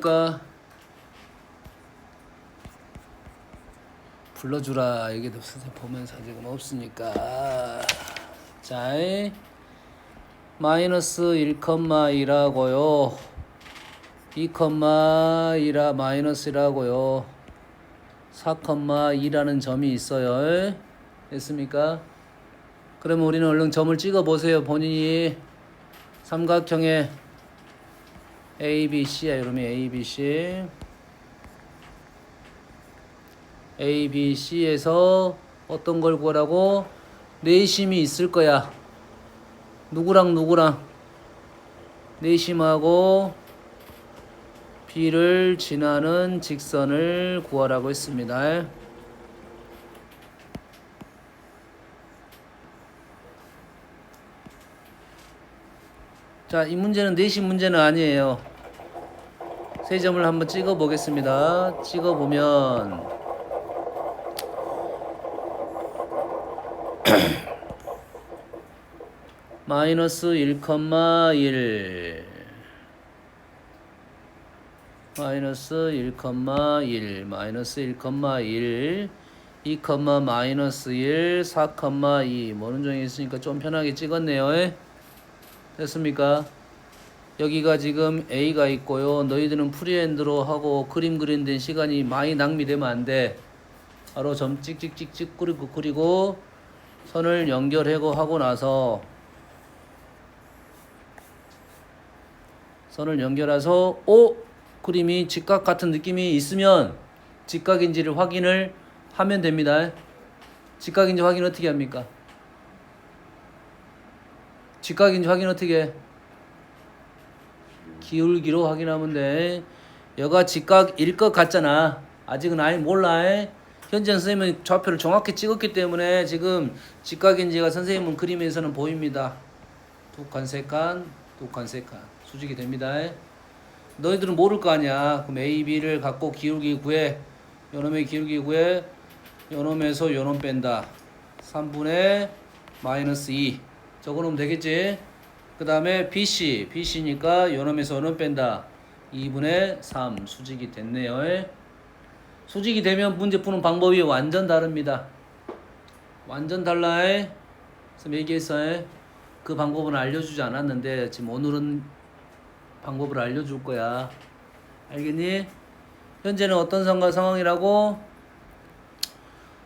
그러니까 불러주라. 이게 선생님 보면서 지금 없으니까. 자, 마이너스 1,2라고요 2,2라 마이너스라고요 4,2라는 점이 있어요. 됐습니까? 그러면 우리는 얼른 점을 찍어 보세요. 본인이 삼각형의 ABC야. 이러면 ABC ABC에서 어떤 걸 구하라고? 내심이 있을 거야. 누구랑 내심하고 B를 지나는 직선을 구하라고 했습니다. 자, 이 문제는 내심 문제는 아니에요. 세 점을 한번 찍어 보겠습니다. 찍어 보면 마이너스 1,1 마이너스 1,1 마이너스 1,1 2, 마이너스 1 4,2 모르는 종이 있으니까 좀 편하게 찍었네요. 됐습니까? 여기가 지금 A가 있고요. 너희들은 프리핸드로 하고 그림 그리는 데 시간이 많이 낭비되면 안 돼. 바로 점 찍찍찍찍 그리고 선을 연결하고 나서 선을 연결해서 그림이 직각 같은 느낌이 있으면 직각인지를 확인을 하면 됩니다. 직각인지 확인 어떻게 합니까? 직각인지 확인 어떻게 해? 기울기로 확인하면 돼. 여가 직각일 것 같잖아. 아직은 아예 몰라. 현재 선생님은 좌표를 정확히 찍었기 때문에 지금 직각인지가 선생님은 그림에서는 보입니다. 두 칸, 세 칸, 두 칸, 세 칸 수직이 됩니다. 너희들은 모를 거 아니야. 그럼 A, B를 갖고 기울기 구해. 요놈의 기울기 구해. 요놈에서 요놈 뺀다. 3분의 마이너스 2 적어놓으면 되겠지. 그 다음에 BC니까 요놈에서 요놈 뺀다. 2분의 3 수직이 됐네요. 수직이 되면 문제 푸는 방법이 완전 다릅니다. 완전 달라. 그래서 얘기했어. 그 방법은 알려주지 않았는데 지금 오늘은 방법을 알려줄 거야. 알겠니? 현재는 어떤 상황이라고?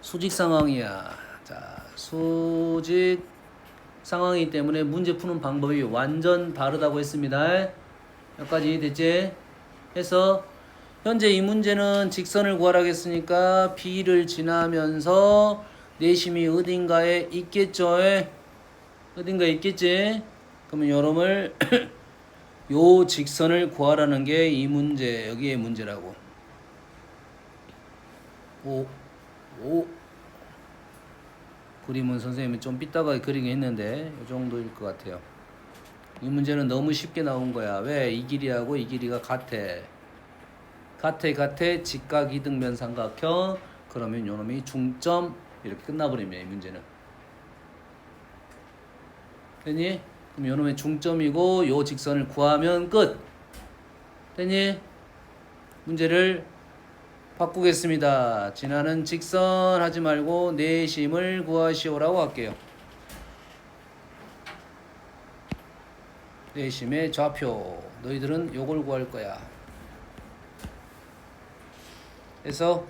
수직 상황이야. 자, 수직 상황이기 때문에 문제 푸는 방법이 완전 다르다고 했습니다. 여기까지 됐지? 해서 현재 이 문제는 직선을 구하라고 했으니까 B를 지나면서 내심이 어딘가에 있겠죠? 어딘가에 있겠지? 그러면 요놈을 요 직선을 구하라는 게 이 문제, 여기의 문제라고. 그림은 선생님이 좀 삐딱하게 그리긴 했는데 이 정도일 것 같아요. 이 문제는 너무 쉽게 나온 거야. 왜? 이 길이하고 이 길이가 같아. 직각 이등변 삼각형. 그러면 요놈이 중점 이렇게 끝나버립니다. 이 문제는. 됐니? 그럼 요놈의 중점이고 요 직선을 구하면 끝. 됐니? 문제를 바꾸겠습니다. 지나는 직선 하지 말고 내심을 구하시오라고 할게요. 내심의 좌표. 너희들은 요걸 구할 거야. 그래서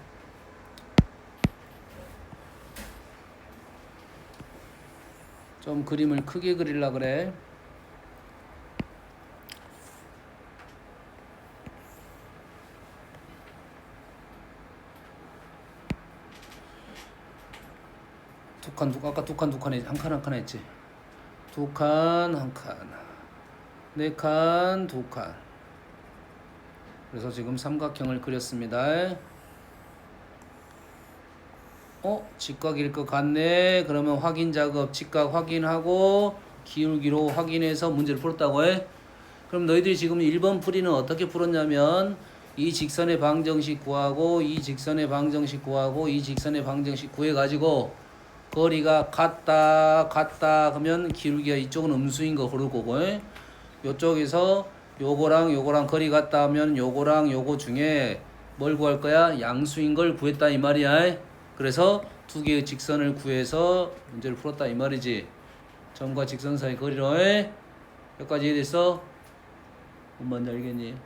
좀 그림을 크게 그리려 그래. 아까 두 칸 한 칸 했지. 두 칸, 한 칸. 네 칸, 두 칸. 그래서 지금 삼각형을 그렸습니다. 직각일 것 같네. 그러면 확인 작업, 직각 확인하고 기울기로 확인해서 문제를 풀었다고 해. 그럼 너희들이 지금 1번 풀이는 어떻게 풀었냐면 이 직선의 방정식 구하고 이 직선의 방정식 구하고 이 직선의 방정식 구해가지고 거리가 같다 그러면 기울기가 이쪽은 음수인 거 고를 거고 이쪽에서 요거랑 요거랑 거리 같다 하면 요거랑 요거 중에 뭘 구할 거야? 양수인 걸 구했다 이 말이야. 그래서 두 개의 직선을 구해서 문제를 풀었다 이 말이지. 점과 직선 사이 거리로 여기까지 이해됐어? 뭔지 알겠니?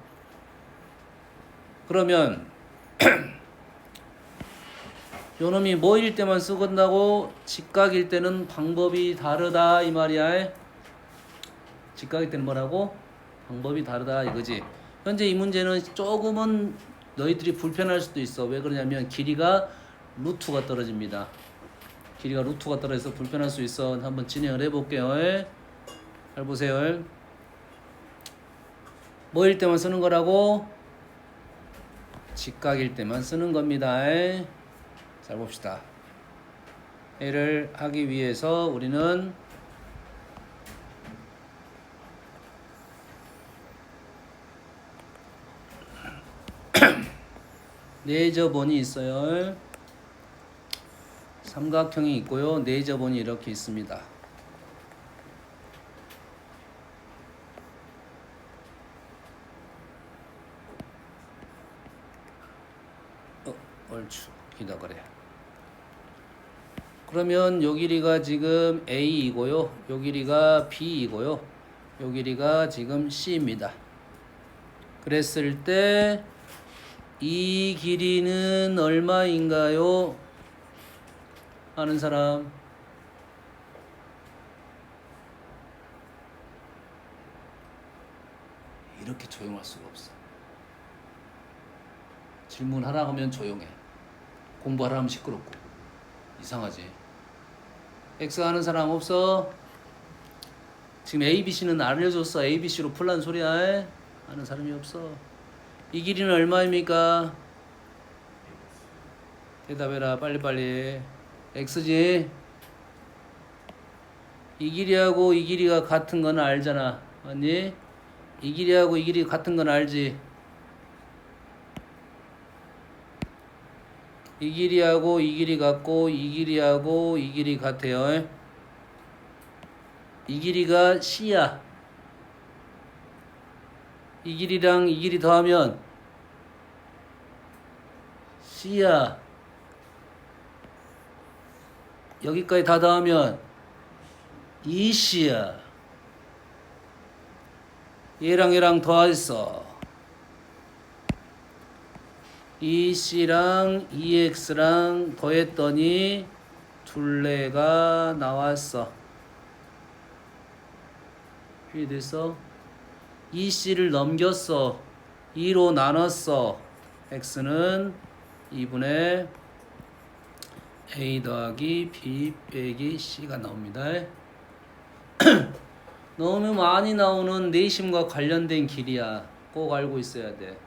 그러면 요놈이 뭐일 때만 쓰건다고? 직각일 때는 방법이 다르다 이 말이야. 직각일 때는 뭐라고? 방법이 다르다 이거지. 현재 이 문제는 조금은 너희들이 불편할 수도 있어. 왜 그러냐면 길이가 루트가 떨어집니다. 길이가 루트가 떨어져서 불편할 수 있어. 한번 진행을 해볼게요. 잘 보세요. 뭐일 때만 쓰는 거라고? 직각일 때만 쓰는 겁니다. 잘 봅시다. 얘를 하기 위해서 우리는 내저번이 있어요. 삼각형이 있고요. 내저번이 이렇게 있습니다. 얼추 기다 그래. 그러면 요 길이가 지금 A이고요. 요 길이가 B이고요. 요 길이가 지금 C입니다. 그랬을 때 이 길이는 얼마인가요? 아는 사람? 이렇게 조용할 수가 없어. 질문하라 하면 조용해. 공부하라 하면 시끄럽고. 이상하지? X 아는 사람 없어? 지금 ABC는 알려줬어. ABC로 풀란 소리야. 아는 사람이 없어. 이 길이는 얼마입니까? 대답해라 빨리빨리. X지? 이 길이하고 이 길이가 같은 건 알잖아. 맞니? 이 길이하고 이 길이가 같은 건 알지? 이 길이하고 이 길이 같고 이 길이하고 이 길이 같아요. 이 길이가 C야. 이 길이랑 이 길이 더하면 C야. 여기까지 다 더하면 2C야. 얘랑 얘랑 더했어. 2C랑 2X랑 더했더니 둘레가 나왔어. 이해됐어? 2C를 넘겼어. 2로 나눴어. X는 2분의 A 더하기 B 빼기 C가 나옵니다. 너무 많이 나오는 내심과 관련된 길이야. 꼭 알고 있어야 돼.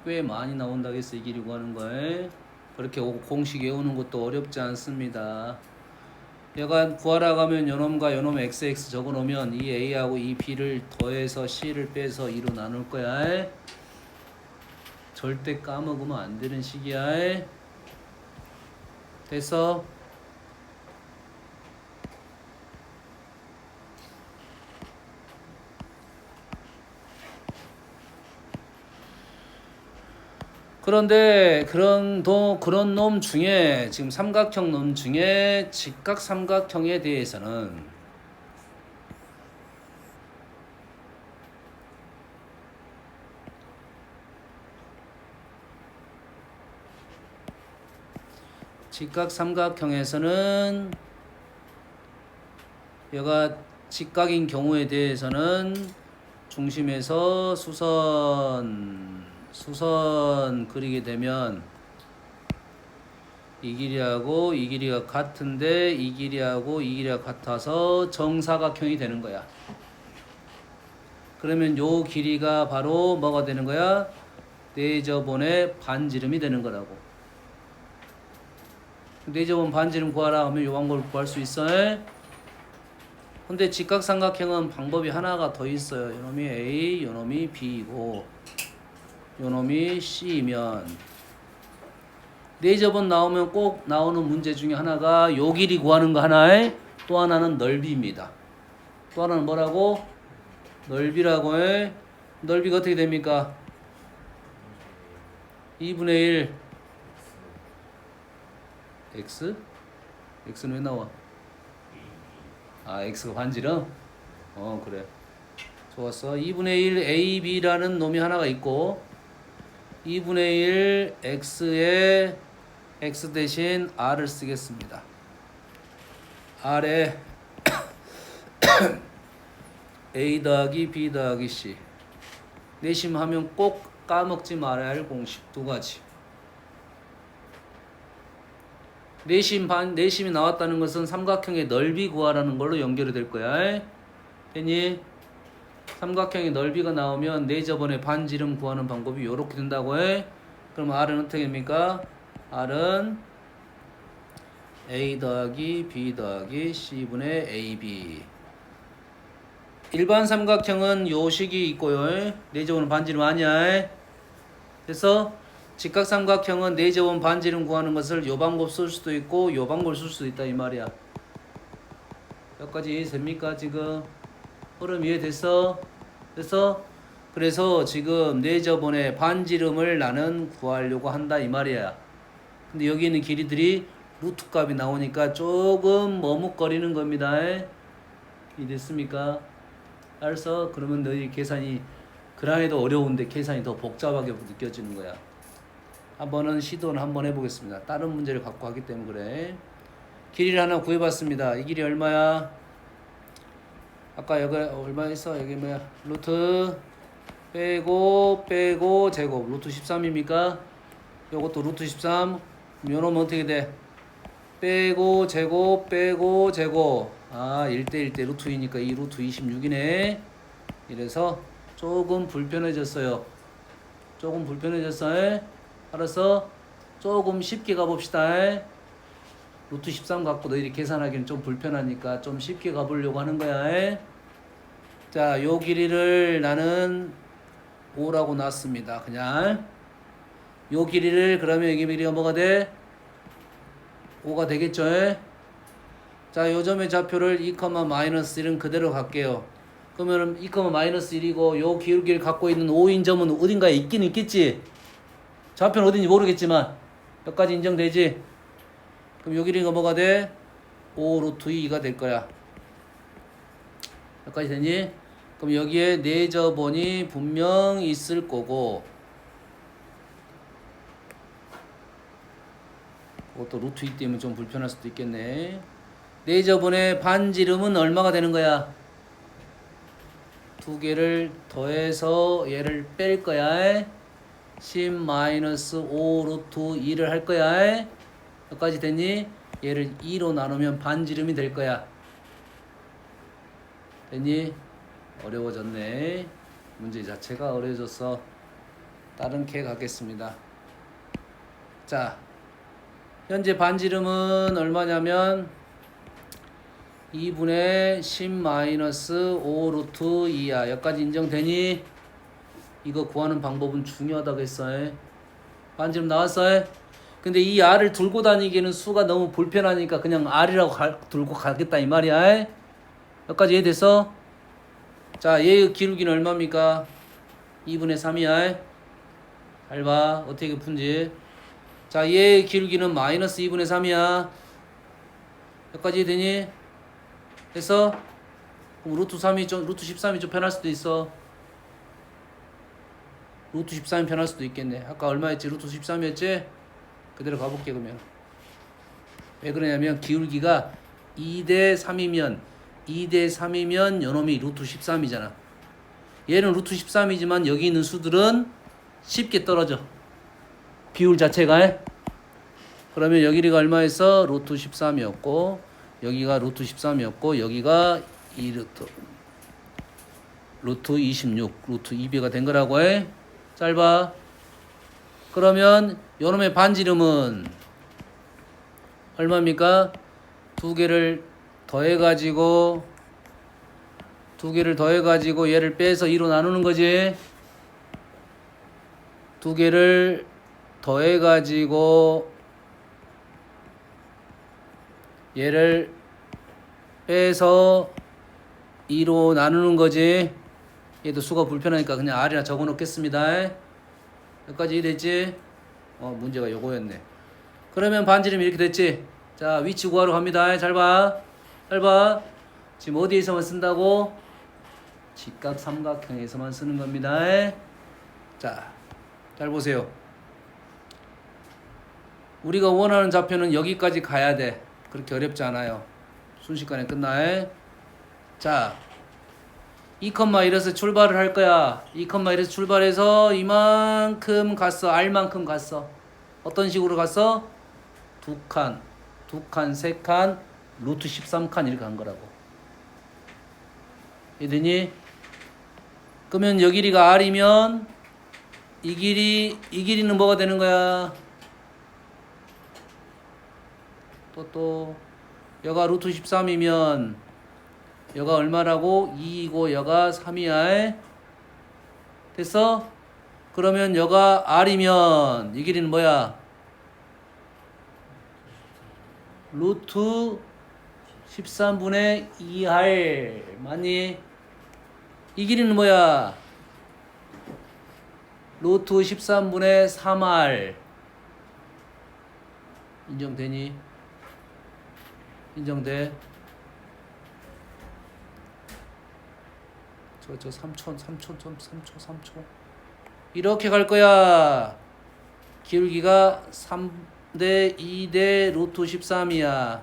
꽤 많이 나온다고 해서 이 길이 구하는 거에 그렇게 공식 외우는 것도 어렵지 않습니다. 얘가 구하라고 하면 요놈과 요놈 XX 적어놓으면 이 A하고 이 B를 더해서 C를 빼서 2로 나눌 거야. 절대 까먹으면 안 되는 식이야. 됐어? 그런데 그런 놈 중에 지금 삼각형 놈 중에 직각 삼각형에 대해서는 직각 삼각형에서는 얘가 직각인 경우에 대해서는 중심에서 수선 그리게 되면 이 길이하고 이 길이가 같은데 이 길이하고 이 길이가 같아서 정사각형이 되는 거야. 그러면 요 길이가 바로 뭐가 되는 거야? 내저번의 반지름이 되는 거라고. 내저번 반지름 구하라 하면 요 방법을 구할 수 있어. 근데 직각삼각형은 방법이 하나가 더 있어요. 요놈이 A, 요놈이 B이고 요놈이 C면 내저번 나오면 꼭 나오는 문제 중에 하나가 요 길이 구하는 거 하나에 또 하나는 넓이입니다. 또 하나는 뭐라고? 넓이라고 해. 넓이가 어떻게 됩니까? 2분의 1 x? x는 왜 나와? 아, x가 반지름? 그래. 좋았어. 2분의 1 ab라는 놈이 하나가 있고 2분의 1 x에 x 대신 r을 쓰겠습니다. r에 a 더하기 b 더하기 c. 내심하면 꼭 까먹지 말아야 할 공식 두 가지. 내심이 나왔다는 것은 삼각형의 넓이 구하라는 걸로 연결이 될 거야. 됐니? 삼각형의 넓이가 나오면 내저번의 반지름 구하는 방법이 이렇게 된다고 해. 그럼 R은 어떻게 됩니까? R은 A 더하기 B 더하기 C분의 AB. 일반 삼각형은 요 식이 있고요. 내저번은 반지름 아니야. 그래서 직각삼각형은 내저번 반지름 구하는 것을 요 방법 쓸 수도 있고 요 방법 쓸 수도 있다 이 말이야. 여기까지 이해됩니까 지금? 흐름 이해됐어? 그래서 지금 내저번의 반지름을 나는 구하려고 한다 이 말이야. 근데 여기 있는 길이들이 루트 값이 나오니까 조금 머뭇거리는 겁니다. 이해됐습니까? 알았어? 그러면 너희 계산이 그랑에도 어려운데 계산이 더 복잡하게 느껴지는 거야. 한번은 시도는 한번 해보겠습니다. 다른 문제를 갖고 하기 때문에 그래. 길이를 하나 구해봤습니다. 이 길이 얼마야? 아까 여기 얼마 있어? 여기 뭐야? 루트 빼고 제곱 루트 13입니까? 요것도 루트 13. 요놈은 어떻게 돼? 빼고 제곱 아 1대1대 루트 2니까 이 루트 26이네. 이래서 조금 불편해졌어요. 알았어? 조금 쉽게 가봅시다. 루트 13 갖고 너희들이 계산하기는 좀 불편하니까 좀 쉽게 가보려고 하는 거야. 자, 요 길이를 나는 5라고 놨습니다. 그냥 요 길이를 그러면 여기 길이가 뭐가 돼? 5가 되겠죠? 자, 요 점의 좌표를 2,-1은 그대로 갈게요. 그러면 2,-1이고 요 기울기를 갖고 있는 5인 점은 어딘가에 있긴 있겠지? 좌표는 어딘지 모르겠지만 여기까지 인정되지? 그럼 요 길이가 뭐가 돼? 5 루트 2가 될 거야. 여기까지 되니? 그럼 여기에 내저번이 분명 있을 거고 그것도 루트 2 때문에 좀 불편할 수도 있겠네. 내저번의 반지름은 얼마가 되는 거야? 두 개를 더해서 얘를 뺄 거야. 10-5 루트 2를 할 거야. 여기까지 됐니? 얘를 2로 나누면 반지름이 될 거야. 됐니? 어려워졌네. 문제 자체가 어려워졌어. 다른 캐 가겠습니다. 자, 현재 반지름은 얼마냐면 2분의 10-5 루트 2야. 여기까지 인정되니? 이거 구하는 방법은 중요하다고 했어. 반지름 나왔어? 근데 이 R을 들고 다니기에는 수가 너무 불편하니까 그냥 R이라고 들고 가겠다 이 말이야. 여기까지 이해됐어? 자, 얘의 기울기는 얼마입니까? 2분의 3이야. 잘 봐. 어떻게 푼지. 자, 얘의 기울기는 마이너스 2분의 3이야. 여기까지 되니? 됐어? 그럼 루트 13이 좀 편할 수도 있어. 루트 13이 편할 수도 있겠네. 아까 얼마였지? 루트 13이었지? 그대로 가볼게 그러면. 왜 그러냐면 기울기가 2대 3이면 요놈이 루트 13이잖아. 얘는 루트 13이지만 여기 있는 수들은 쉽게 떨어져. 비율 자체가. 그러면 여기가 얼마였어? 루트 13이었고 여기가 루트 13이었고 여기가 2루트 26 루트 2배가 된 거라고 해. 짧아. 그러면 요놈의 반지름은 얼마입니까? 두 개를 더해가지고 얘를 빼서 2로 나누는 거지. 두 개를 더해가지고 얘를 빼서 2로 나누는 거지. 얘도 수가 불편하니까 그냥 R이나 적어 놓겠습니다. 여기까지 이해됐지? 문제가 요거였네. 그러면 반지름이 이렇게 됐지? 자, 위치 구하러 갑니다. 잘 봐. 잘 봐. 지금 어디에서만 쓴다고? 직각 삼각형에서만 쓰는 겁니다. 자, 잘 보세요. 우리가 원하는 좌표는 여기까지 가야 돼. 그렇게 어렵지 않아요. 순식간에 끝나. 자, 2,1에서 출발을 할 거야. 2,1에서 출발해서 이만큼 갔어. R만큼 갔어. 어떤 식으로 갔어? 두 칸, 세 칸, 루트 13칸 이렇게 간 거라고. 이해되니? 그러면 여 길이가 R이면 이 길이는 뭐가 되는 거야? 또 여가 루트 13이면 여가 얼마라고? 2이고 여가 3이야. 됐어? 그러면 여가 R이면 이 길이는 뭐야? 루트 13분의 2R 맞니? 이 길이는 뭐야? 루트 13분의 3R 인정되니? 인정돼? 저 3초 이렇게 갈 거야. 기울기가 3대 2대 루트 13이야.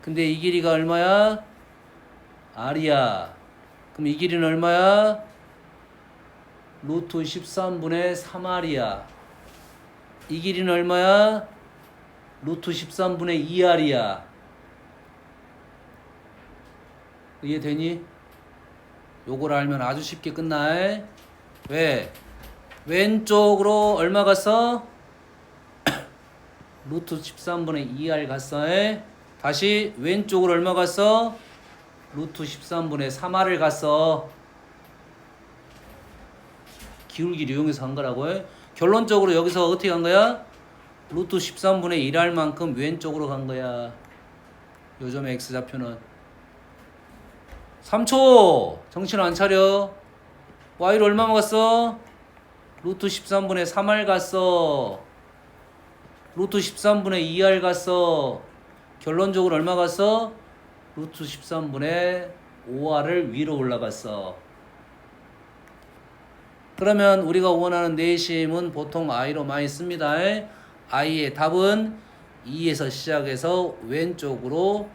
근데 이 길이가 얼마야? R이야. 그럼 이 길이는 얼마야? 루트 13분의 3R이야. 이 길이는 얼마야? 루트 13분의 2R이야. 이해되니? 요걸 알면 아주 쉽게 끝나. 왜? 왼쪽으로 얼마 갔어? 루트 13분의 2R 갔어. 다시 왼쪽으로 얼마 갔어? 루트 13분의 3R을 갔어. 기울기를 이용해서 한 거라고. 결론적으로 여기서 어떻게 간 거야? 루트 13분의 1R만큼 왼쪽으로 간 거야. 요점의 X좌표는 3초! 정신 안 차려. Y로 얼마 갔어? 루트 13분의 3R 갔어. 루트 13분의 2R 갔어. 결론적으로 얼마 갔어? 루트 13분의 5R을 위로 올라갔어. 그러면 우리가 원하는 내심은 보통 I로 많이 씁니다. I의 답은 2에서 시작해서 왼쪽으로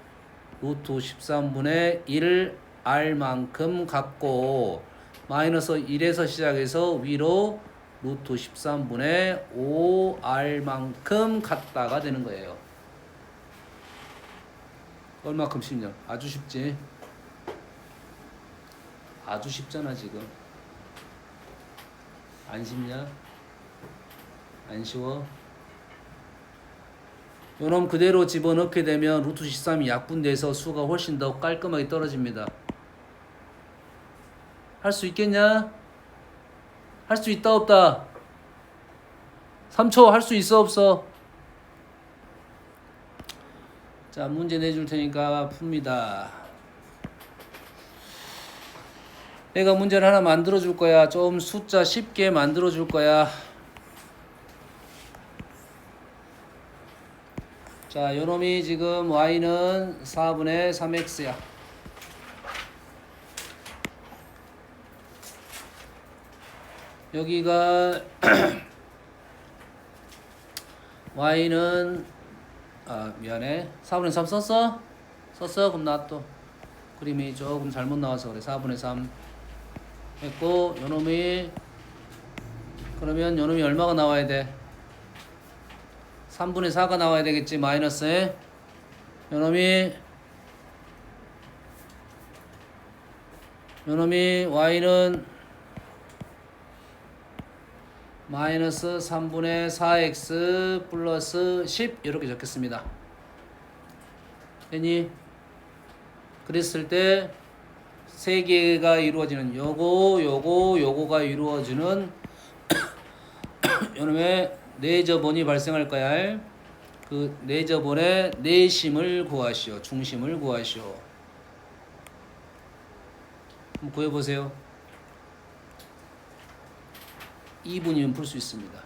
루트 13분의 1 R만큼 갔고 마이너스 1에서 시작해서 위로 루트 13분의 5R만큼 갔다가 되는 거예요. 얼마큼 쉽냐? 아주 쉽지. 아주 쉽잖아 지금. 안 쉽냐? 안 쉬워? 요놈 그대로 집어넣게 되면 루트 13이 약분돼서 수가 훨씬 더 깔끔하게 떨어집니다. 할 수 있겠냐? 할 수 있다 없다? 3초 할 수 있어 없어? 자, 문제 내줄 테니까 풉니다. 내가 문제를 하나 만들어 줄 거야. 좀 숫자 쉽게 만들어 줄 거야. 자, 요놈이 지금 y는 4분의 3x야. 여기가 y는 미안해. 4분의 3 썼어? 썼어? 그럼 놔둬. 그림이 조금 잘못 나와서 그래. 4분의 3 했고 요놈이 그러면 요놈이 얼마가 나와야 돼? 3분의 4가 나와야 되겠지. 마이너스에 요놈이 y는 마이너스 3분의 4x 플러스 10 이렇게 적겠습니다. 되니? 그랬을 때 세 개가 이루어지는 요거가 이루어지는 요놈의 내저번이 발생할 거야. 그 내저번의 내심을 구하시오. 중심을 구하시오. 한번 구해보세요. 2분이면 풀 수 있습니다.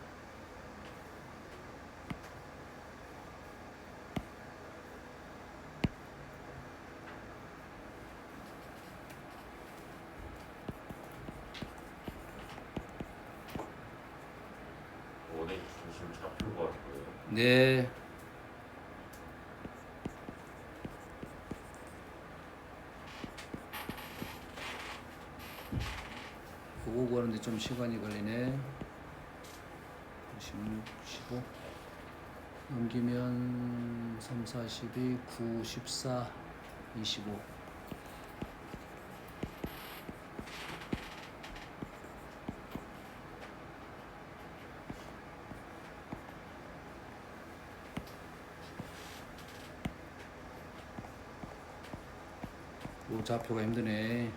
원의 중심 좌표가 뭐예요? 네. 그거 구하는데 좀 시간이 걸리네. 16, 15 넘기면 3, 4, 12, 9, 14, 25. 요 좌표가 힘드네.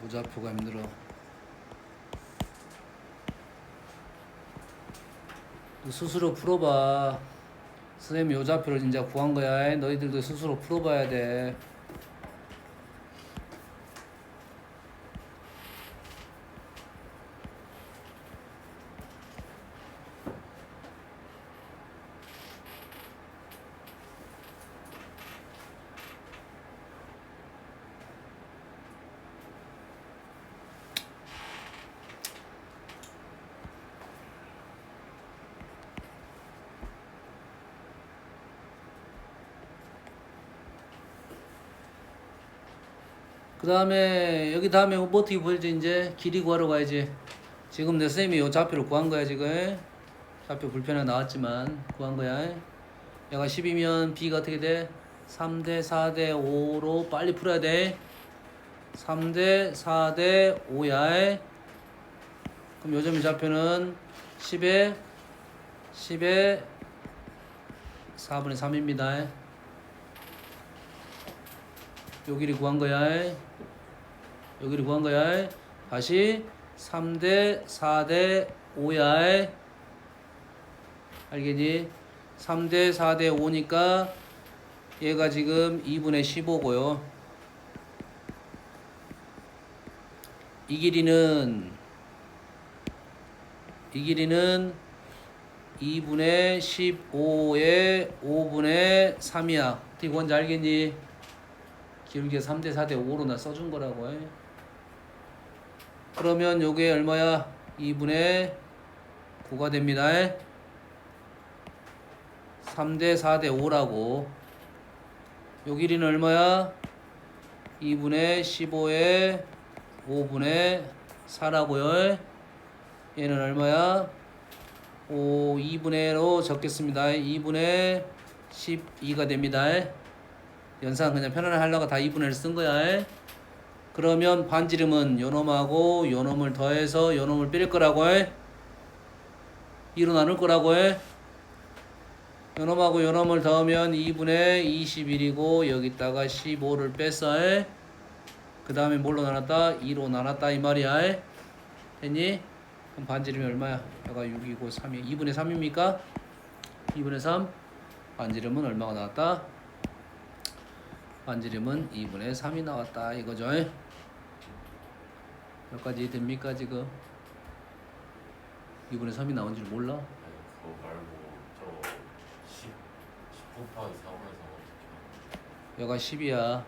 요 좌표가 힘들어. 너 스스로 풀어봐. 선생님이 요 좌표를 진짜 구한 거야. 너희들도 스스로 풀어봐야 돼. 그 다음에 여기 다음에 뭐 어떻게 보여지? 이제 길이 구하러 가야지. 지금 내 선생님이 요 좌표를 구한 거야 지금. 좌표 불편하게 나왔지만 구한 거야. 얘가 10이면 b가 어떻게 돼? 3대 4대 5로 빨리 풀어야 돼. 3대 4대 5야. 그럼 요즘 좌표는 10에 4분의 3입니다. 요 길이 구한 거야. 요 길이 구한 거야. 다시 3대 4대 5야. 알겠니? 3대 4대 5니까 얘가 지금 2분의 15고요. 이 길이는 2분의 15의 5분의 3이야. 어떻게 구한지 알겠니? 기울기가 3대 4대 5로 나 써준 거라고 해. 그러면 요게 얼마야? 2분의 9가 됩니다. 3대 4대 5라고. 요 길이는 얼마야? 2분의 15의 5분의 4라고요. 얘는 얼마야? 2분의로 적겠습니다. 2분의 12가 됩니다. 연산 그냥 편안하게 하려고 다 2분의를 쓴 거야. 그러면 반지름은 요놈하고 요놈을 더해서 요놈을 빼릴 거라고 해. 2로 나눌 거라고 해. 요놈하고 요놈을 더하면 2분의 21이고 여기다가 15를 뺐어. 그 다음에 뭘로 나눴다? 2로 나눴다 이 말이야. 됐니? 그럼 반지름이 얼마야? 얘가 6이고 3이 2분의 3입니까? 2분의 3. 반지름은 얼마가 나왔다? 반지름은 2분의 3이 나왔다 이거죠. 몇 가지 됩니까 지금? 2분의 3이 나온 줄 몰라? 아니 그거 말고 저 10 곱하기 4분의 3 어떻게 여가 10이야.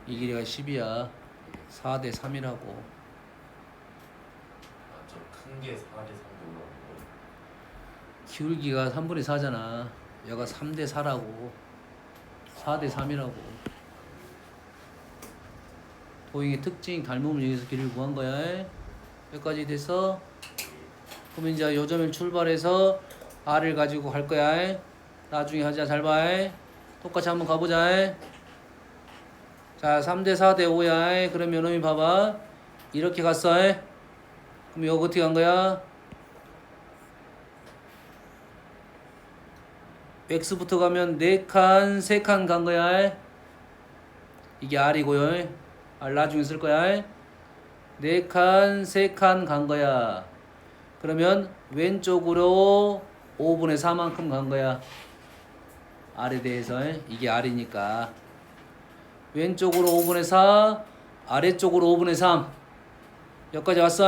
이 길이가 10이야. 4대 3이라고. 아저 큰 게 4대 3도 올라오는 거예요? 기울기가 3분의 4잖아. 여가 3대 4라고. 4대 3이라고. 도형의 특징 닮음을 여기서 길이를 구한 거야. 여기까지 됐어? 그럼 이제 요점을 출발해서 R을 가지고 갈 거야. 나중에 하자. 잘 봐. 똑같이 한번 가보자. 자, 3대 4대 5야. 그럼 요놈이 봐봐. 이렇게 갔어. 그럼 이거 어떻게 간 거야? X부터 가면 4칸, 3칸 간 거야. 이게 R이고요. R 나중에 쓸 거야. 4칸, 3칸 간 거야. 그러면 왼쪽으로 5분의 4만큼 간 거야. R에 대해서. 이게 R이니까. 왼쪽으로 5분의 4, 아래쪽으로 5분의 3. 여기까지 왔어.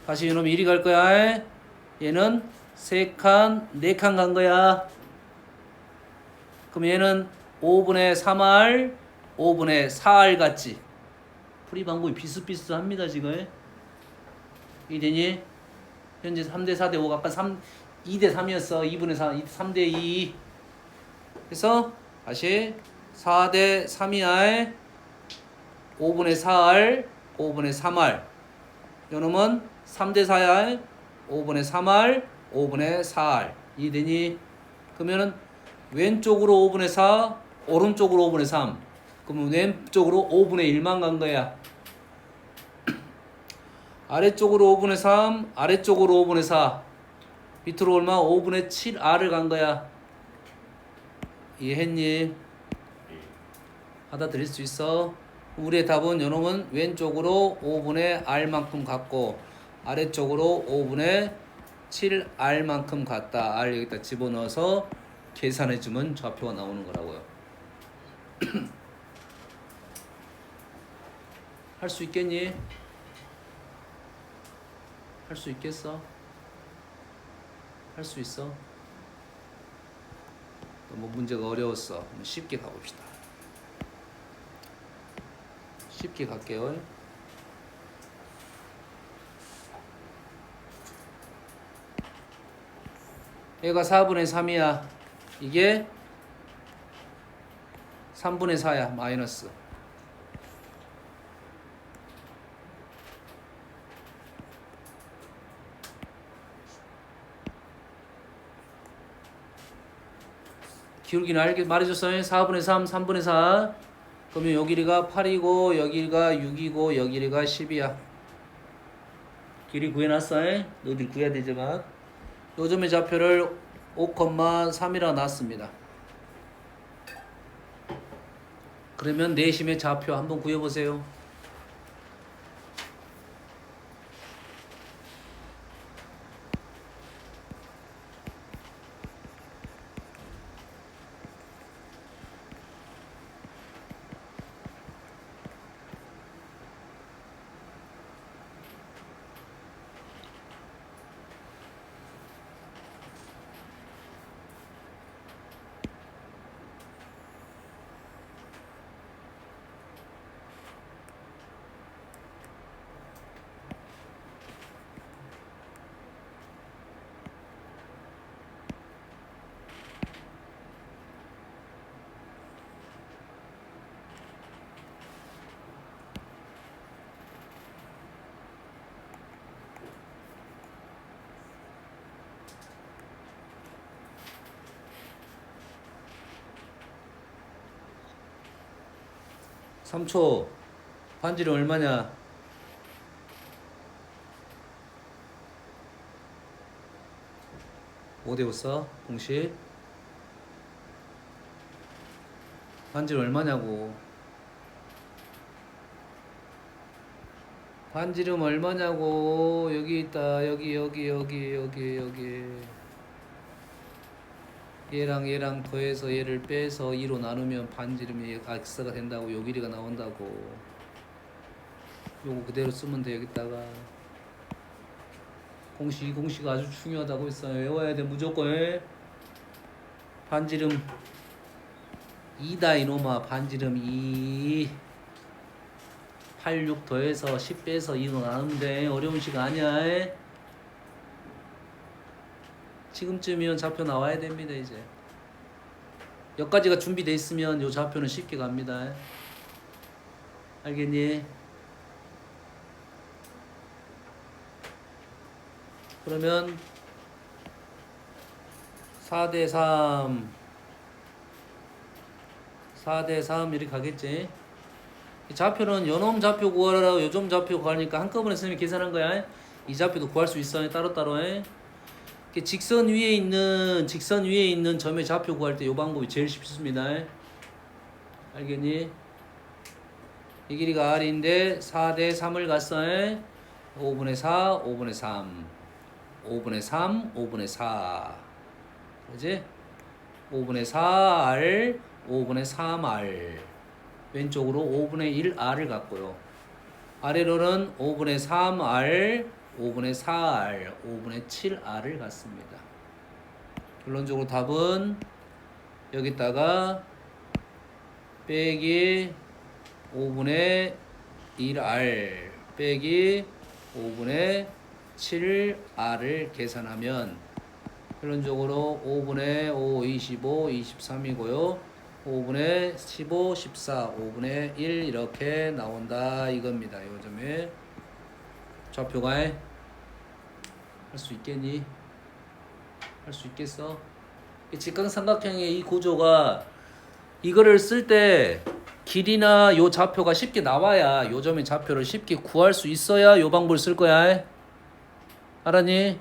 다시 이놈 이리 갈 거야. 얘는 3칸, 4칸 간 거야. 그럼 얘는 5분의 3R, 5분의 4R 같지? 풀이 방법이 비슷비슷합니다, 지금. 이 되니? 현재 3대 4대 5, 아까 2대 3이었어. 2분의 4, 3대 2. 그래서 다시 4대 3이야. 5분의 4R, 5분의 3R. 요놈은 3대 4야. 5분의 3R, 5분의 4R. 이 되니? 그러면은 왼쪽으로 5분의 4, 오른쪽으로 5분의 3. 그러면 왼쪽으로 5분의 1만 간 거야. 아래쪽으로 5분의 3, 아래쪽으로 5분의 4. 밑으로 얼마? 5분의 7R을 간 거야. 이해했니? 예. 받아들일 수 있어? 우리의 답은 요놈은 왼쪽으로 5분의 R만큼 갔고 아래쪽으로 5분의 7R만큼 갔다. R 여기다 집어넣어서 계산해주면 좌표가 나오는 거라고요. 할 수 있겠니? 할 수 있겠어? 할 수 있어? 너무 문제가 어려웠어. 쉽게 가봅시다. 쉽게 갈게요. 얘가 4분의 3이야. 이게 3분의 4야. 마이너스. 기울기는 알게 말해줬어요. 4분의 3, 3분의 4. 그러면 여기 길이가 8이고 여기 길이가 6이고 여기 길이가 10이야. 길이 구해놨어요. 너희들 구해야 되지만 요점의 좌표를 5,3이라 놨습니다. 그러면 내심의 좌표 한번 구해보세요. 삼초 반지름 얼마냐? 어디 없어? 공식 반지름 얼마냐고. 반지름 얼마냐고. 여기 있다. 여기 얘랑 더해서 얘를 빼서 2로 나누면 반지름이 x가 된다고. 요 길이가 나온다고. 요거 그대로 쓰면 돼. 여기다가 이 공식 아주 중요하다고 했어요. 외워야 돼 무조건. 반지름 2다 이놈아. 반지름 2. 8, 6 더해서 10 빼서 2로 나누면 돼. 어려운 시간 아니야. 지금쯤이면 좌표 나와야 됩니다. 이제 여기까지가 준비돼 있으면 요 좌표는 쉽게 갑니다. 알겠니? 그러면 4대 3 4대 3 이렇게 가겠지. 이 좌표는 요놈 좌표 구하라고 요점 좌표 구하니까 한꺼번에 선생님이 계산한 거야. 이 좌표도 구할 수 있어. 따로따로. 직선 위에 있는 점의 좌표 구할 때 이 방법이 제일 쉽습니다. 알겠니? 이 길이가 R인데 4대 3을 갔어. 5분의 4, 5분의 3, 5분의 3, 5분의 4. 그지? 5분의 4R, 5분의 3R. 왼쪽으로 5분의 1R을 갖고요. 아래로는 5분의 3R, 5분의 4R, 5분의 7R을 갖습니다. 결론적으로 답은 여기다가 빼기 5분의 1R 빼기 5분의 7R을 계산하면 결론적으로 5분의 5, 25, 23이고요. 5분의 15, 14, 5분의 1 이렇게 나온다 이겁니다. 요즘에 좌표가 할 수 있겠니? 할 수 있겠어? 이 직각삼각형의 이 구조가 이거를 쓸 때 길이나 요 좌표가 쉽게 나와야 요점의 좌표를 쉽게 구할 수 있어야 요 방법을 쓸 거야. 알았니?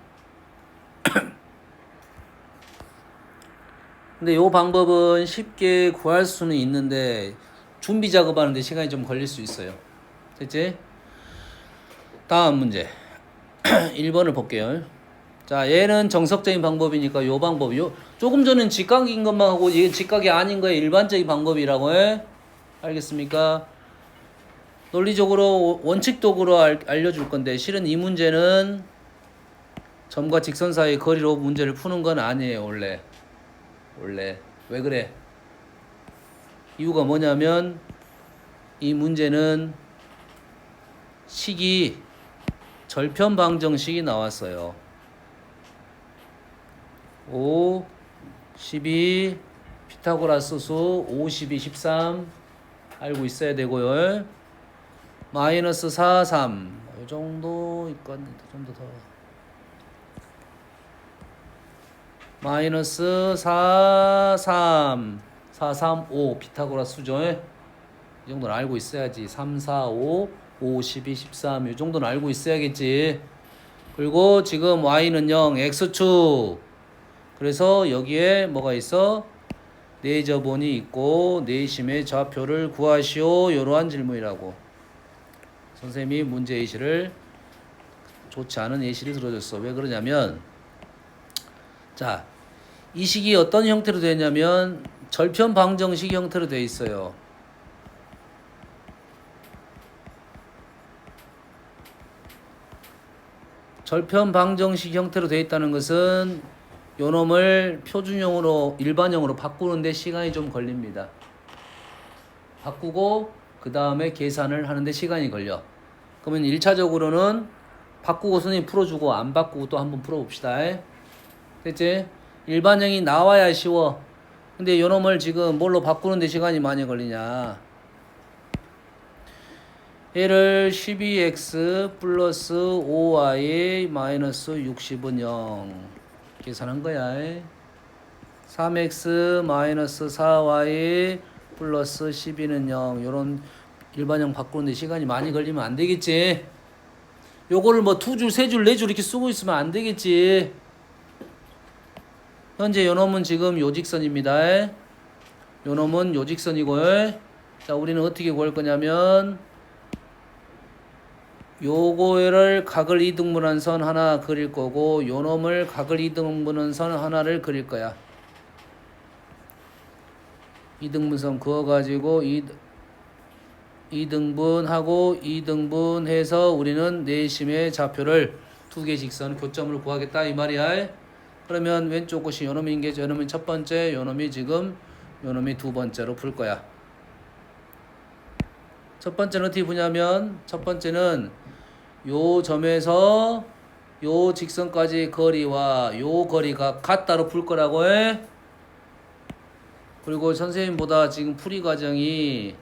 근데 요 방법은 쉽게 구할 수는 있는데 준비 작업하는데 시간이 좀 걸릴 수 있어요. 됐지? 다음 문제 1번을 볼게요. 자, 얘는 정석적인 방법이니까 요 방법, 요 조금 전엔 직각인 것만 하고 얘 직각이 아닌 거에 일반적인 방법이라고 해. 알겠습니까? 논리적으로 원칙적으로 알려줄 건데 실은 이 문제는 점과 직선 사이의 거리로 문제를 푸는 건 아니에요. 원래 왜 그래? 이유가 뭐냐면 이 문제는 식이 절편 방정식이 나왔어요. 5, 12, 피타고라스 수 5, 12, 13 알고 있어야 되고요. 마이너스 4, 3 이 정도 있겠는데 좀 더 마이너스 4, 3 4, 3, 5 피타고라스 수죠. 이 정도는 알고 있어야지. 3, 4, 5 5, 12, 13 이 정도는 알고 있어야겠지. 그리고 지금 y는 0 x축. 그래서 여기에 뭐가 있어? 내저본이 있고 내심의 좌표를 구하시오. 이러한 질문이라고. 선생님이 문제 예시를 좋지 않은 예시를 들어줬어. 왜 그러냐면 자, 이 식이 어떤 형태로 되냐면 절편 방정식 형태로 되어 있어요. 절편 방정식 형태로 되어 있다는 것은 요 놈을 표준형으로 일반형으로 바꾸는데 시간이 좀 걸립니다. 바꾸고 그 다음에 계산을 하는데 시간이 걸려. 그러면 1차적으로는 바꾸고 선생님 풀어주고 안 바꾸고 또 한번 풀어봅시다. 됐지? 일반형이 나와야 쉬워. 근데 요 놈을 지금 뭘로 바꾸는데 시간이 많이 걸리냐. 얘를 12x 플러스 5y 마이너스 60은 0 계산한 거야. 3x 마이너스 4y 플러스 12는 0 요런 일반형 바꾸는데 시간이 많이 걸리면 안 되겠지. 요거를 뭐 2줄, 3줄, 4줄 이렇게 쓰고 있으면 안 되겠지. 현재 요 놈은 지금 요직선입니다. 요 놈은 요직선이고. 자, 우리는 어떻게 구할 거냐면 요거를 각을 이등분한 선 하나 그릴 거고 요 놈을 각을 이등분한 선 하나를 그릴 거야. 이등분선 그어가지고 이등분하고 이등분해서 우리는 내심의 좌표를 두 개 직선 교점을 구하겠다 이 말이야. 그러면 왼쪽 곳이 요 놈인 게 요 놈이 첫 번째, 요 놈이 지금 요 놈이 두 번째로 풀 거야. 첫 번째는 어떻게 푸냐면 첫 번째는 요 점에서 요 직선까지 거리와 요 거리가 같다로 풀 거라고 해. 그리고 선생님보다 지금 풀이 과정이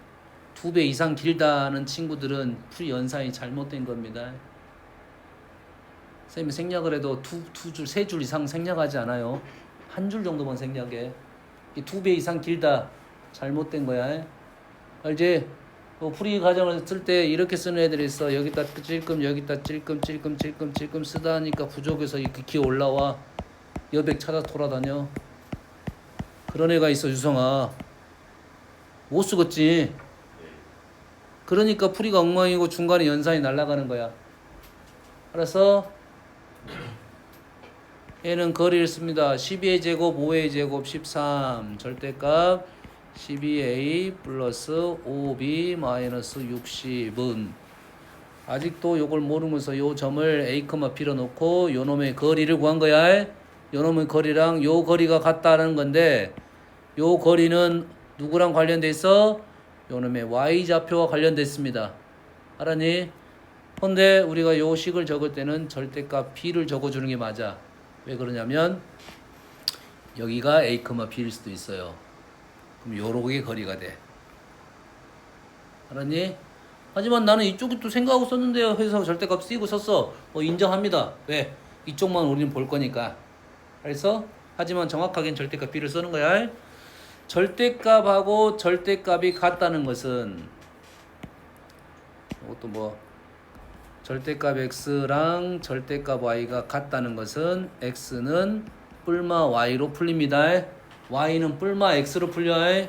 2배 이상 길다는 친구들은 풀이 연산이 잘못된 겁니다. 선생님이 생략을 해도 두 줄, 세 줄 이상 생략하지 않아요. 한 줄 정도만 생략해. 이 2배 이상 길다 잘못된 거야. 알지? 풀이 과정을 쓸 때 이렇게 쓰는 애들이 있어. 여기다 찔끔 여기다 찔끔 쓰다 하니까 부족해서 이렇게 기어 올라와. 여백 찾아 돌아다녀. 그런 애가 있어. 유성아 못 쓰겠지. 그러니까 풀이가 엉망이고 중간에 연산이 날아가는 거야. 알았어? 얘는 거리를 씁니다. 12a 제곱 5a 제곱 13 절대값 12a 플러스 5b 마이너스 60은 아직도 요걸 모르면서 요 점을 a, b로 놓고 요 놈의 거리를 구한 거야. 요 놈의 거리랑 요 거리가 같다는 건데 요 거리는 누구랑 관련돼 있어? 요 놈의 y좌표와 관련돼 있습니다. 알았니? 근데 우리가 요 식을 적을 때는 절대값 b를 적어주는 게 맞아. 왜 그러냐면 여기가 a, b일 수도 있어요. 그럼 요렇게 거리가 돼. 알았니? 하지만 나는 이쪽이 또 생각하고 썼는데요. 해서 절대값 쓰고 썼어. 인정합니다. 왜? 이쪽만 우리는 볼 거니까. 알았어? 하지만 정확하게는 절대값 b를 쓰는 거야. 절대값하고 절대값이 같다는 것은 이것도 뭐 절대값 x랑 절대값 y가 같다는 것은 x는 뿔마 y로 풀립니다. y는 뿔마 x로 풀려.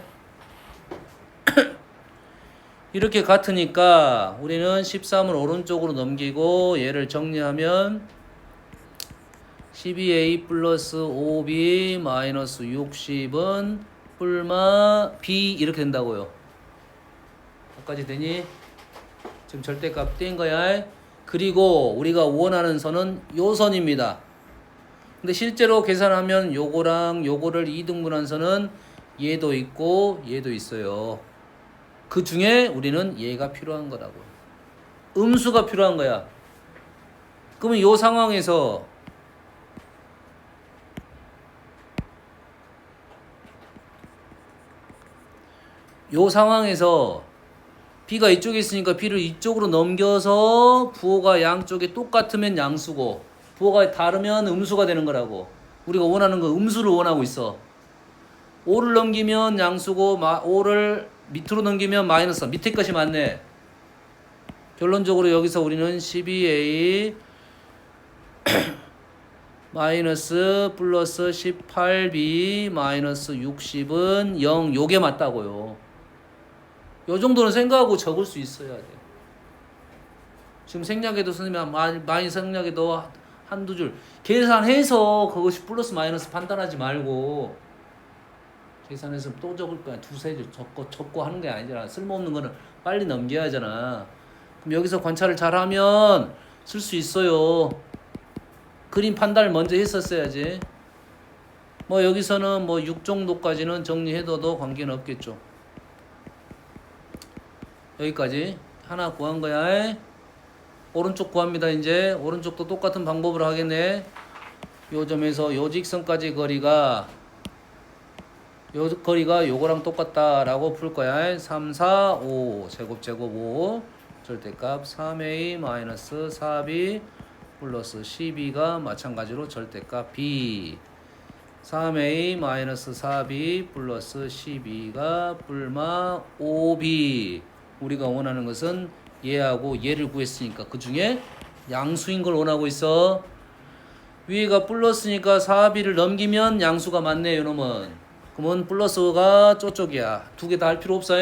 이렇게 같으니까 우리는 13을 오른쪽으로 넘기고 얘를 정리하면 12a 플러스 5b 마이너스 60은 뿔마 b 이렇게 된다고요. 여기까지 되니? 지금 절대값 뗀 거야. 그리고 우리가 원하는 선은 요 선입니다. 근데 실제로 계산하면 요거랑 요거를 2등분한 선은 얘도 있고 얘도 있어요. 그 중에 우리는 얘가 필요한 거라고. 음수가 필요한 거야. 그러면 요 상황에서 b가 이쪽에 있으니까 b를 이쪽으로 넘겨서 부호가 양쪽에 똑같으면 양수고 부호가 다르면 음수가 되는 거라고. 우리가 원하는 거 음수를 원하고 있어. 5를 넘기면 양수고 5를 밑으로 넘기면 마이너스. 밑에 것이 맞네. 결론적으로 여기서 우리는 12a 마이너스 플러스 18b 마이너스 60은 0 요게 맞다고요. 요 정도는 생각하고 적을 수 있어야 돼. 지금 생략해도 선생님 많이 생략해도 한두 줄 계산해서 그것이 플러스 마이너스 판단하지 말고 계산해서 또 적을 거야. 두세 줄 적고 하는 게 아니잖아. 쓸모없는 거는 빨리 넘겨야 하잖아. 그럼 여기서 관찰을 잘하면 쓸 수 있어요. 그림 판단을 먼저 했었어야지. 뭐 여기서는 뭐 6 정도까지는 정리해둬도 관계는 없겠죠. 여기까지 하나 구한 거야. 오른쪽 구합니다. 이제 오른쪽도 똑같은 방법으로 하겠네. 요 점에서 요 직선까지 거리가 요거랑 똑같다라고 풀 거야. 3, 4, 5 제곱 5 절대값 3a 마이너스 4b 플러스 12가 마찬가지로 절대값 b 3a 마이너스 4b 플러스 12가 뿔마 5b. 우리가 원하는 것은 얘하고 얘를 구했으니까 그 중에 양수인 걸 원하고 있어. 위에가 플러스니까 4b를 넘기면 양수가 맞네. 요놈은 그러면 플러스가 저쪽이야. 두 개 다 할 필요 없어.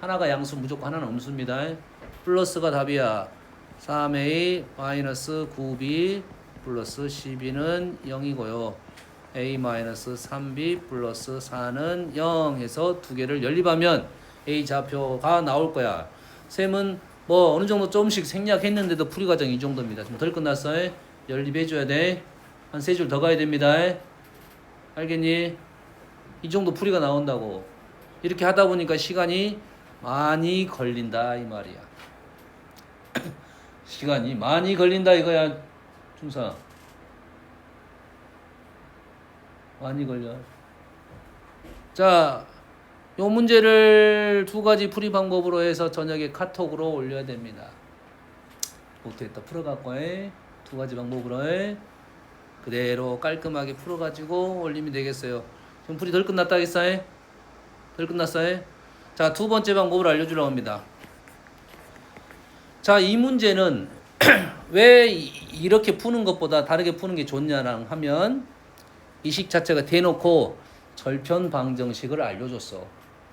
하나가 양수 무조건 하나는 음수입니다. 플러스가 답이야. 3a 마이너스 9b 플러스 12는 0이고요. a 마이너스 3b 플러스 4는 0 해서 두 개를 연립하면 a 좌표가 나올 거야. 쌤은 뭐 어느 정도 조금씩 생략했는데도 풀이 과정 이 정도입니다. 좀 덜 끝났어. 연립해줘야 돼. 한 세 줄 더 가야 됩니다. 알겠니? 이 정도 풀이가 나온다고. 이렇게 하다 보니까 시간이 많이 걸린다 이 말이야. 시간이 많이 걸린다 이거야. 중사 많이 걸려. 자, 요 문제를 두 가지 풀이 방법으로 해서 저녁에 카톡으로 올려야 됩니다. 못했다 풀어갖고 두 가지 방법으로 그대로 깔끔하게 풀어가지고 올리면 되겠어요. 지금 풀이 덜 끝났다 했어요? 덜 끝났어요? 자, 두 번째 방법을 알려주려고 합니다. 자, 이 문제는 왜 이렇게 푸는 것보다 다르게 푸는 게 좋냐랑 하면 이 식 자체가 대놓고 절편 방정식을 알려줬어.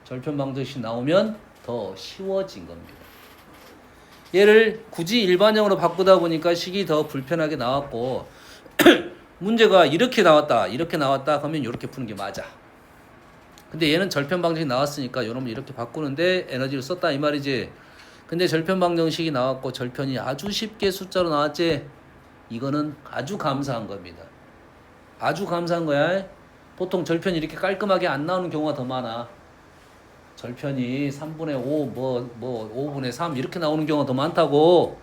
절편 방정식 나오면 더 쉬워진 겁니다. 얘를 굳이 일반형으로 바꾸다 보니까 식이 더 불편하게 나왔고 문제가 이렇게 나왔다 그러면 이렇게 푸는 게 맞아. 근데 얘는 절편 방정식이 나왔으니까 요놈을 이렇게 바꾸는데 에너지를 썼다 이 말이지. 근데 절편 방정식이 나왔고 절편이 아주 쉽게 숫자로 나왔지. 이거는 아주 감사한 겁니다. 아주 감사한 거야. 보통 절편이 이렇게 깔끔하게 안 나오는 경우가 더 많아. 절편이 3분의 5, 5분의 3 이렇게 나오는 경우가 더 많다고.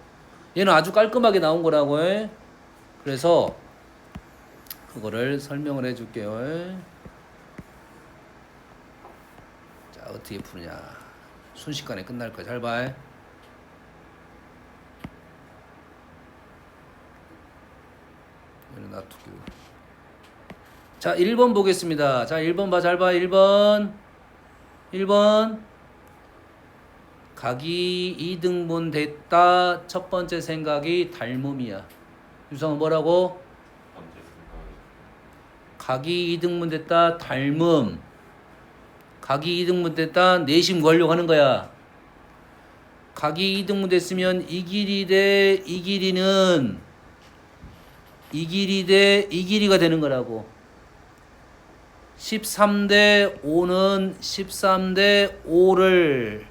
얘는 아주 깔끔하게 나온 거라고. 그래서 그거를 설명을 해줄게요. 자, 어떻게 푸느냐. 순식간에 끝날 거야. 잘 봐. 이거 놔두고. 자, 1번 보겠습니다. 자, 1번 봐. 잘 봐. 1번. 각이 2등분 됐다. 첫 번째 생각이 닮음이야. 유성은 뭐라고? 번째 생각이 각이 2등분 됐다. 닮음. 각이 2등분 됐다. 내심 구하려고 하는 거야. 각이 2등분 됐으면 이 길이 대 이 길이는 이 길이 대 이 길이가 되는 거라고. 13대 5는 13대 5를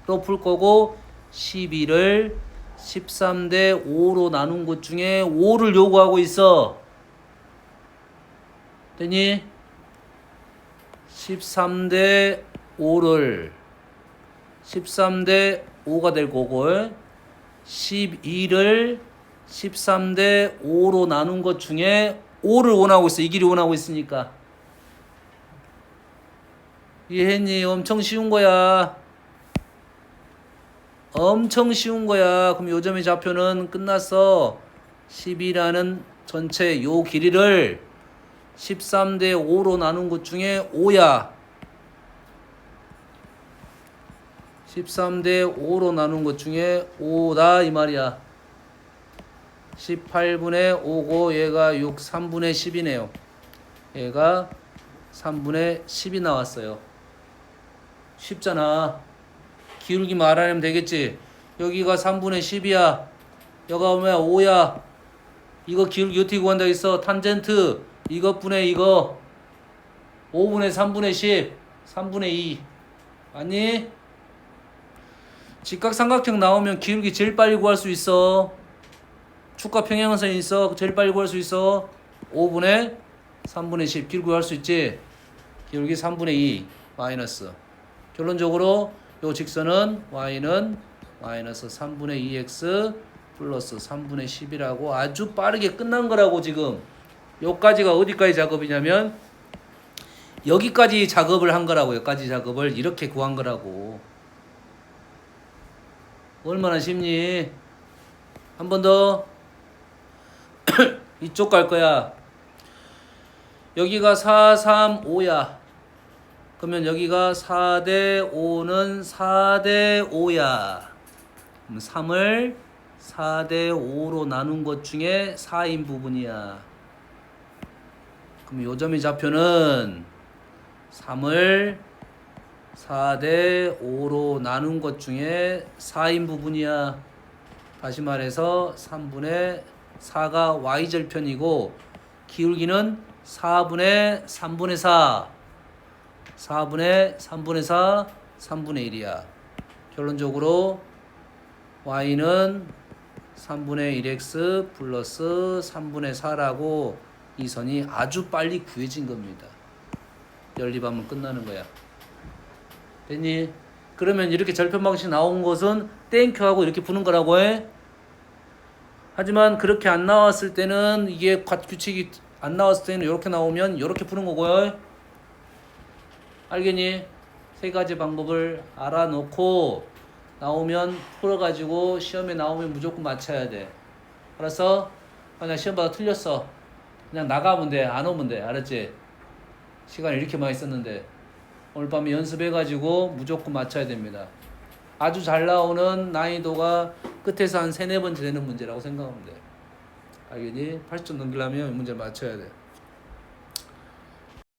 또 풀 거고 12를 13대 5로 나눈 것 중에 5를 요구하고 있어. 됐니? 13대 5를 13대 5가 될 거고 12를 13대 5로 나눈 것 중에 5를 원하고 있어. 이 길이 원하고 있으니까. 이해했니? 엄청 쉬운 거야. 엄청 쉬운 거야. 그럼 요점의 좌표는 끝났어. 12라는 전체 요 길이를 13대 5로 나눈 것 중에 5야. 13대 5로 나눈 것 중에 5다 이 말이야. 18분의 5고 얘가 6, 3분의 10이네요. 얘가 3분의 10이 나왔어요. 쉽잖아. 기울기만 알아내면 되겠지. 여기가 3분의 10이야. 여기가 뭐야 5야. 이거 기울기 어떻게 구한다 했어? 탄젠트 이것분의 이거 5분의 3분의 10 3분의 2 맞니? 직각삼각형 나오면 기울기 제일 빨리 구할 수 있어. 축과 평행선이 있어. 제일 빨리 구할 수 있어. 5분의 3분의 10 기울기 구할 수 있지. 기울기 3분의 2 마이너스. 결론적으로 요 직선은 y는 마이너스 3분의 2x 플러스 3분의 10이라고 아주 빠르게 끝난 거라고. 지금 여기까지가 어디까지 작업이냐면 여기까지 작업을 한 거라고. 여기까지 작업을 이렇게 구한 거라고. 얼마나 쉽니? 한 번 더. 이쪽 갈 거야. 여기가 4, 3, 5야. 그러면 여기가 4대 5는 4대 5야. 그럼 3을 4대 5로 나눈 것 중에 4인 부분이야. 그럼 요점의 좌표는 3을 4대 5로 나눈 것 중에 4인 부분이야. 다시 말해서 3분의 4가 y절편이고 기울기는 4분의 3분의 4 4분의 3분의 4 3분의 1이야. 결론적으로 y는 3분의 1x 플러스 3분의 4라고 이 선이 아주 빨리 구해진 겁니다. 연립하면 끝나는 거야. 됐니? 그러면 이렇게 절편 방식 나온 것은 땡큐하고 이렇게 푸는 거라고 해. 하지만 그렇게 안 나왔을 때는 이게 규칙이 안 나왔을 때는 이렇게 나오면 이렇게 푸는 거고요. 알겠니? 세 가지 방법을 알아놓고 나오면 풀어가지고 시험에 나오면 무조건 맞춰야 돼. 알았어? 만약 시험 봐도 틀렸어. 그냥 나가면 돼. 안 오면 돼. 알았지? 시간 이렇게 많이 썼는데 오늘 밤에 연습해가지고 무조건 맞춰야 됩니다. 아주 잘 나오는 난이도가 끝에서 한 3-4번째 되는 문제라고 생각하면 돼. 알겠니? 80점 넘기려면 이 문제를 맞춰야 돼.